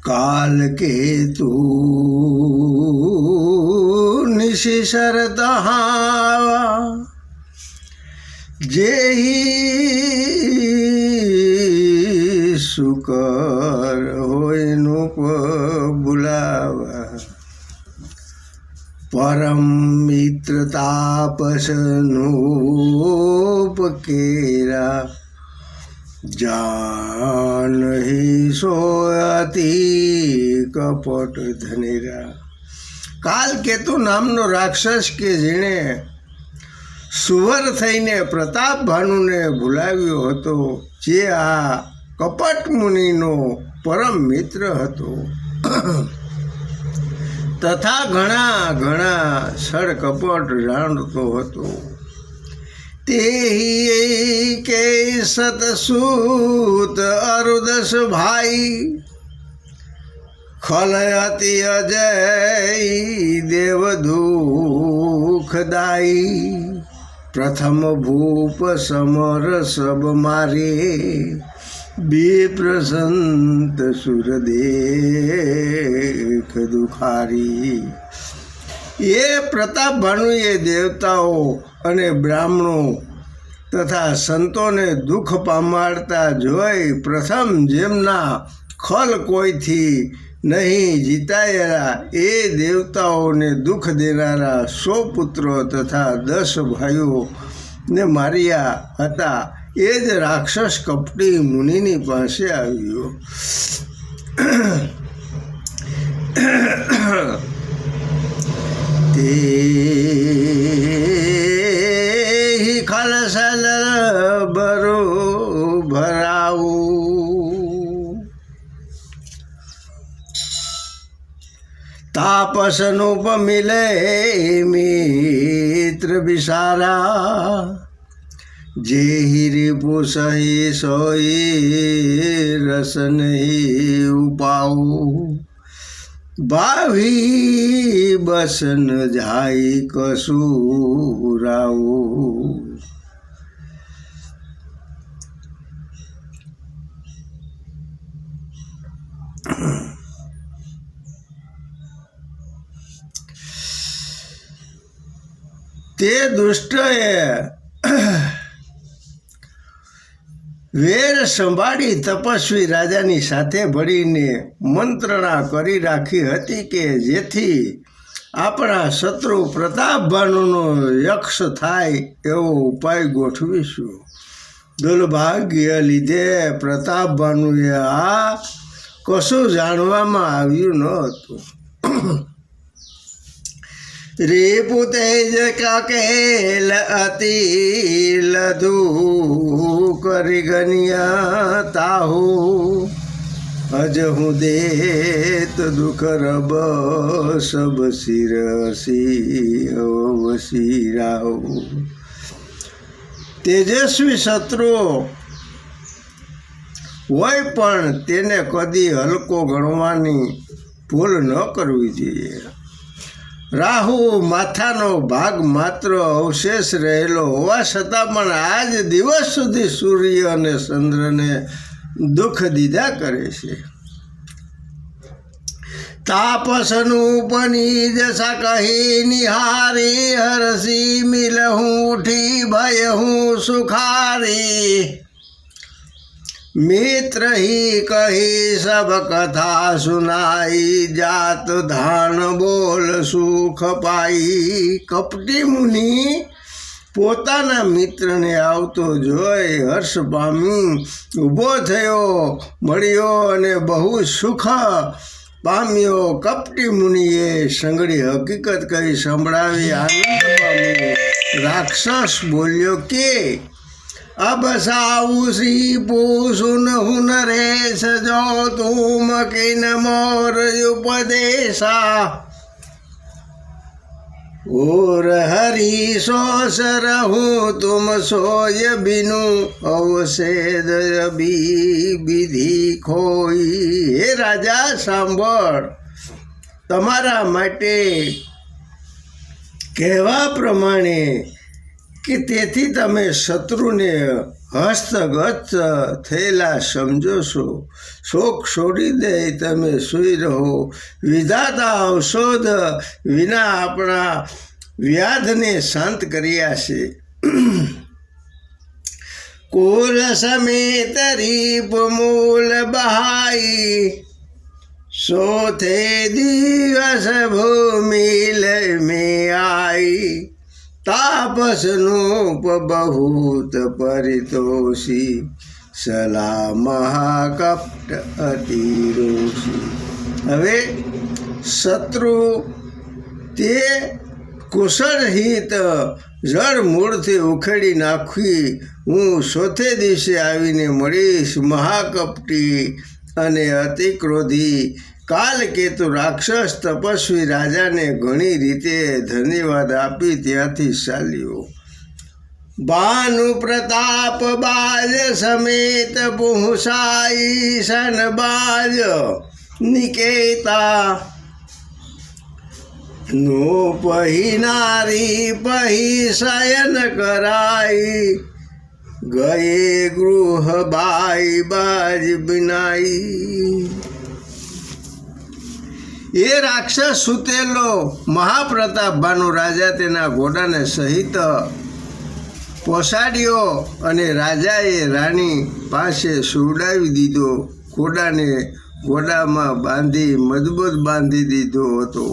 काल के तू निशिशर तहावा जेही सुकर होइनु बुलावा परम मित्र तापस नूपकेरा जान ही सोयती कपट धनेरा। काल केतु नामनो राक्षस के जेणे सुवर थईने प्रताप भानुने भूलाव्यो हतो, जे आ कपट मुनिनो परम मित्र हतो तथा घणा घणा छळ कपट जाणतो हतो। तेही के सतसूत अरुदस भाई खलयति अजय देवदुखदाई। प्रथम भूप समर सब मारे विप्रसंत सुर देख दुखारी। ये प्रताप भानु ये देवताओ अने ब्राह्मणों तथा संतों ने दुख पामाड़ता जोई प्रथम जेमना खल कोई थी नहीं जीतायेला ए देवताओं ने दुख देनारा 100 पुत्रों तथा 10 भाइयों ने मारिया हता। ए ज राक्षस कपटी मुनिनी पासे आव्यो। ते ही खलसल बरो भराऊ। तापस नूप मिले मित्र विसारा जे ही रिपु सही सोई रस नहीं उपाऊ। बावी बसन जाई कसुराऊ। ते दुष्टए वेर संभाળી तपस्वी राजानी साथे भळीने मंत्रणा करी राखी हती के जेथी आपणा शत्रु प्रताप भानुनो यक्ष थाय एवो उपाय गोठवीशुं। दुर्भाग्य लीधे प्रताप भानुए आ कशुं जाणवामां आव्युं न हतुं। रिपु तेज का केल अति लधु करी गनिया ताहू। अजहू देत दुख रब सब सिरसी अवसी राहू। तेजस्वी शत्रु होय पण तेने कदी हलको गणवानी भूल न करवी जोईए। राहु माथानो भाग मात्र अवशेष रहेलो होवा छतां पण आज दिवस सुधी सूर्य अने चंद्र ने दुख दीधा करे छे। तापसनु उपनीज सा कही निहारी हरसी मिलहूँ उठी भयहूँ सुखारी। मित्र ही कही सब कथा सुनाई जात धान बोल सुख पाई। कपटी मुनि पोताना मित्र ने आवतो जोई हर्ष पामी ऊभो थयो मळ्यो अने बहु सुख पाम्यो। कपटी मुनिए संगड़ी हकीकत कही संभळावी आनंद पाम्यो। राक्षस बोल्यो के अब साऊ श्री पूसुन हुनरेश जो तुम किन मोर उपदेशा। और हरि सोस रहूं तुम सोय बिनु अवसेद अभी विधि खोई। हे राजा सांभळ, तमारा माटे कहेवा प्रमाणे કે તેથી તમે શત્રુને હસ્તગત થયેલા સમજો છો. શોક છોડી દે તમે સૂઈ રહો. વિધાતા ઔષધ વિના આપણા વ્યાધને શાંત કર્યા છે. કુલ સમેત રીપ મૂલ બહાઈ, સોથે દિવસ ભૂમિ મેં આઈ. તાપસનું બહુત પરિતોષી, સલા મહાકપટ અતિરોષી. હવે શત્રુ તે કુશળ હિત જળ મૂળથી ઉખેડી નાખી હું ચોથે દિવસે આવીને મળીશ. મહાકપટી અને અતિ ક્રોધી કાલકેતુ રાક્ષસ તપસ્વી રાજાને ઘણી રીતે ધન્યવાદ આપી ત્યાંથી ચાલ્યો. ભાનુ પ્રતાપ બાજ સમેત પહોંચાઈ સનબાજ નિકેતા. નો પહી નારી પહી શયન કરાઈ, ગયે ગૃહ બાઈ બાજ બિનાઈ. એ રાક્ષસ સૂતેલો મહાપ્રતાપ ભાનુ રાજા તેના ઘોડાને સહિત પોસાડ્યો અને રાજાએ રાણી પાસે સુવડાવી દીધો. ઘોડાને ઘોડામાં બાંધી મજબૂત બાંધી દીધો હતો.